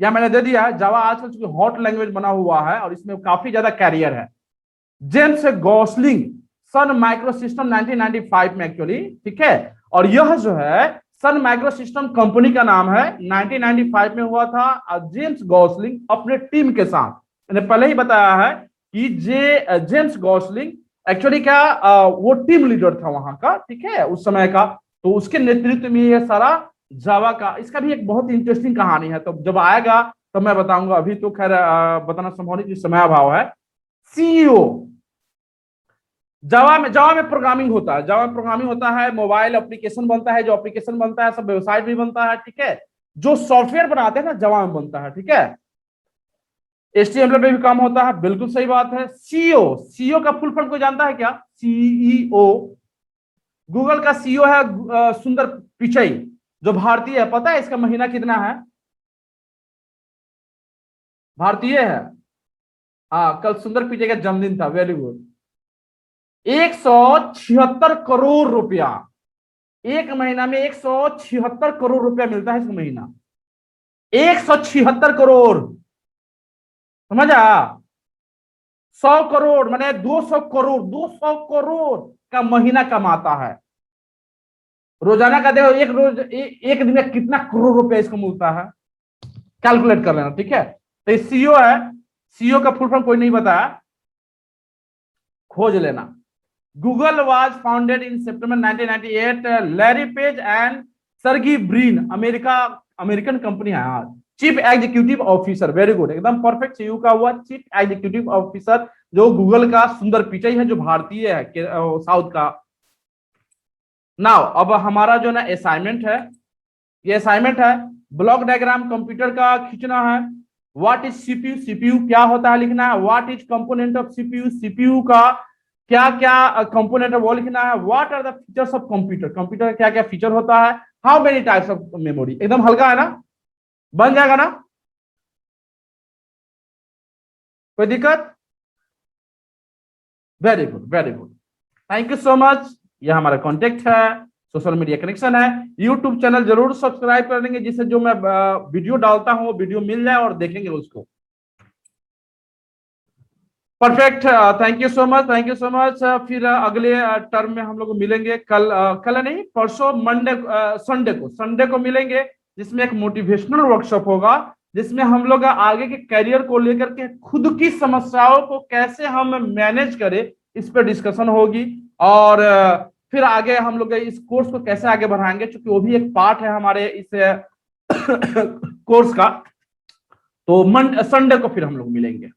या मैंने दे दिया है। जावा आजकल चूंकि हॉट लैंग्वेज बना हुआ है और इसमें काफी ज्यादा कैरियर है। James Gosling, Sun micro system 1995 में एक्चुअली, ठीक है। और यह जो है सन माइक्रो सिस्टम कंपनी का नाम है, 1995 में हुआ था। जेम्स गॉसलिंग अपने टीम के साथ, मैंने पहले ही बताया है कि जेम्स गॉसलिंग एक्चुअली क्या, वो टीम लीडर था वहां का, ठीक है, उस समय का। तो उसके नेतृत्व में ये सारा जावा का, इसका भी एक बहुत इंटरेस्टिंग कहानी है, तो जब आएगा तो मैं बताऊंगा। अभी तो खैर बताना संभव नहीं, समय अभाव है। सीईओ, जावा में प्रोग्रामिंग होता है, जावा में प्रोग्रामिंग होता है, मोबाइल एप्लीकेशन बनता है, जो एप्लीकेशन बनता है सब वेबसाइट भी बनता है, ठीक है। जो सॉफ्टवेयर बनाते हैं ना जावा में बनता है, ठीक है। एचटीएमएल पे भी काम होता है, बिल्कुल सही बात है। सीईओ, सीईओ का फुल फॉर्म कोई जानता है क्या? सीईओ, गूगल का सीईओ है सुंदर पिचई, जो भारतीय है। पता है इसका महीना कितना है? भारतीय है। हाँ, कल सुंदर पिचई का जन्मदिन था, वेरी गुड। 176 करोड़ रुपया, एक महीना में 176 करोड़ रुपया मिलता है इसको महीना। 176 करोड़, समझा? 100 करोड़ मैंने 200 करोड़, 200 करोड़ का महीना कमाता है। रोजाना का देखो, एक रोज एक दिन में कितना करोड़ रुपया इसको मिलता है, कैलकुलेट कर लेना, ठीक है। तो ये सीईओ है, सीईओ का फुल फॉर्म कोई नहीं बताया, खोज लेना। Google was founded in September 1998, Larry Page and Sergey Brin, American company है आज। Chief executive officer, very good, एकदम परफेक्ट, सीईओ का हुआ चीफ एग्जीक्यूटिव ऑफिसर, जो गूगल का सुंदर पिचाई है, जो भारतीय है, साउथ का। नाउ अब हमारा जो ना असाइनमेंट है, ये असाइनमेंट है, ब्लॉक डायग्राम कंप्यूटर का खींचना है। व्हाट इज सीपीयू, सीपीयू क्या होता है लिखना है। What is component of CPU, CPU का क्या क्या कंपोनेंट है वो लिखना है। What are the features of computer, computer का क्या क्या फीचर होता है। How many types of memory, एकदम हल्का है ना, बन जाएगा ना, कोई दिक्कत। Very good, very good, thank you so much. ये हमारा कॉन्टेक्ट है, सोशल मीडिया कनेक्शन है। यूट्यूब चैनल जरूर सब्सक्राइब कर लेंगे, जिससे जो मैं वीडियो डालता हूं वो वीडियो मिल जाए और देखेंगे उसको। Perfect, thank you so much, thank you so much. फिर अगले टर्म में हम लोग मिलेंगे, कल नहीं, परसों, मंडे, संडे को मिलेंगे, जिसमें एक मोटिवेशनल वर्कशॉप होगा, जिसमें हम लोग आगे के करियर को लेकर के खुद की समस्याओं को कैसे हम मैनेज करें, इस पर डिस्कशन होगी। और फिर आगे हम लोग इस कोर्स को कैसे आगे बढ़ाएंगे, क्योंकि वो भी एक पार्ट है हमारे इस कोर्स का। तो संडे को फिर हम लोग मिलेंगे,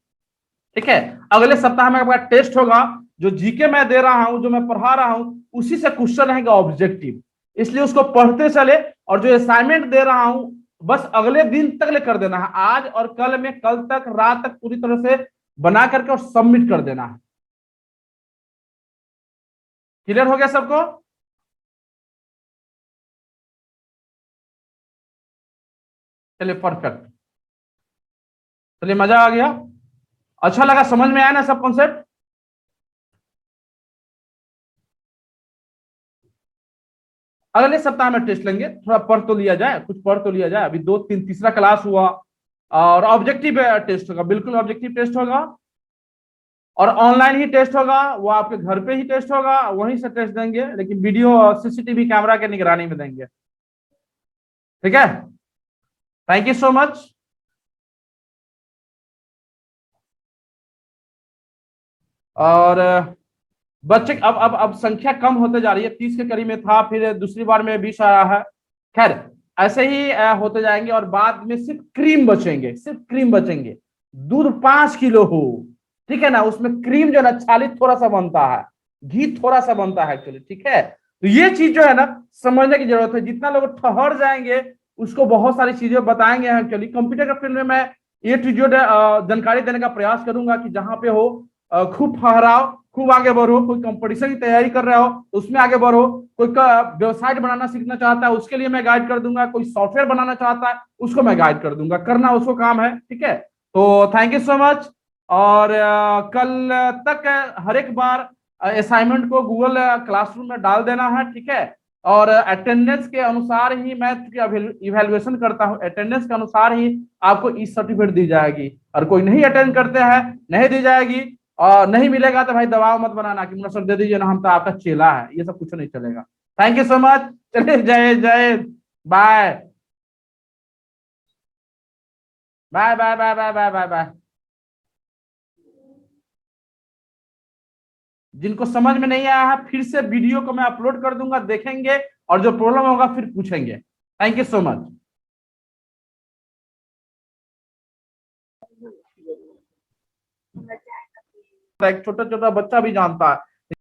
ठीक है। अगले सप्ताह में आपका टेस्ट होगा, जो जीके मैं दे रहा हूं, जो मैं पढ़ा रहा हूं, उसी से क्वेश्चन रहेगा ऑब्जेक्टिव, इसलिए उसको पढ़ते चले। और जो असाइनमेंट दे रहा हूं, बस अगले दिन तक ले कर देना है, आज और कल में, कल तक रात तक पूरी तरह से बना करके और सबमिट कर देना है। क्लियर हो गया सबको। चलिए परफेक्ट, चलिए मजा आ गया, अच्छा लगा, समझ में आया ना सब कॉन्सेप्ट। अगले सप्ताह में टेस्ट लेंगे, थोड़ा पढ़ तो लिया जाए, कुछ पढ़ तो लिया जाए, अभी दो तीन तीसरा क्लास हुआ। और ऑब्जेक्टिव टेस्ट होगा, बिल्कुल ऑब्जेक्टिव टेस्ट होगा, और ऑनलाइन ही टेस्ट होगा, वो आपके घर पे ही टेस्ट होगा, वहीं से टेस्ट देंगे, लेकिन वीडियो सीसीटीवी कैमरा के निगरानी में देंगे, ठीक है। Thank you so much. और बच्चे अब संख्या कम होते जा रही है, 30 के करीब में था, फिर दूसरी बार में 20 आया है। खैर, ऐसे ही होते जाएंगे, और बाद में सिर्फ क्रीम बचेंगे, सिर्फ क्रीम बचेंगे। दूध 5 किलो हो, ठीक है ना, उसमें क्रीम जो है ना, छाली थोड़ा सा बनता है, घी थोड़ा सा बनता है एक्चुअली, ठीक है। तो ये चीज जो है ना, समझने की जरूरत है। जितना लोग ठहर जाएंगे, उसको बहुत सारी चीजें बताएंगे एक्चुअली। कंप्यूटर के फील्ड में मैं ये चीजों जानकारी देने का प्रयास करूंगा, कि जहां पे हो खूब फहराओ, खूब आगे बढ़ो। कोई कंपटीशन की तैयारी कर रहे हो तो उसमें आगे बढ़ो। कोई वेबसाइट बनाना सीखना चाहता है, उसके लिए मैं गाइड कर दूंगा। कोई सॉफ्टवेयर बनाना चाहता है, उसको मैं गाइड कर दूंगा, करना उसको काम है, ठीक है। तो थैंक यू सो मच। और कल तक हर एक बार असाइनमेंट को गूगल क्लासरूम में डाल देना है, ठीक है। और अटेंडेंस के अनुसार ही मैं इवेल्युएशन करता हूँ, अटेंडेंस के अनुसार ही आपको ई सर्टिफिकेट दी जाएगी। और कोई नहीं अटेंड करते हैं, नहीं दी जाएगी। और नहीं मिलेगा तो भाई दबाव मत बनाना कि मुन्ना सर दे दीजिए ना, हम तो आपका चेला है, ये सब कुछ नहीं चलेगा। थैंक यू सो मच, चलिए, जय जय, bye bye bye bye bye bye bye bye. जिनको समझ में नहीं आया है, फिर से वीडियो को मैं अपलोड कर दूंगा, देखेंगे, और जो प्रॉब्लम होगा फिर पूछेंगे। Thank you so much. एक छोटा छोटा बच्चा भी जानता है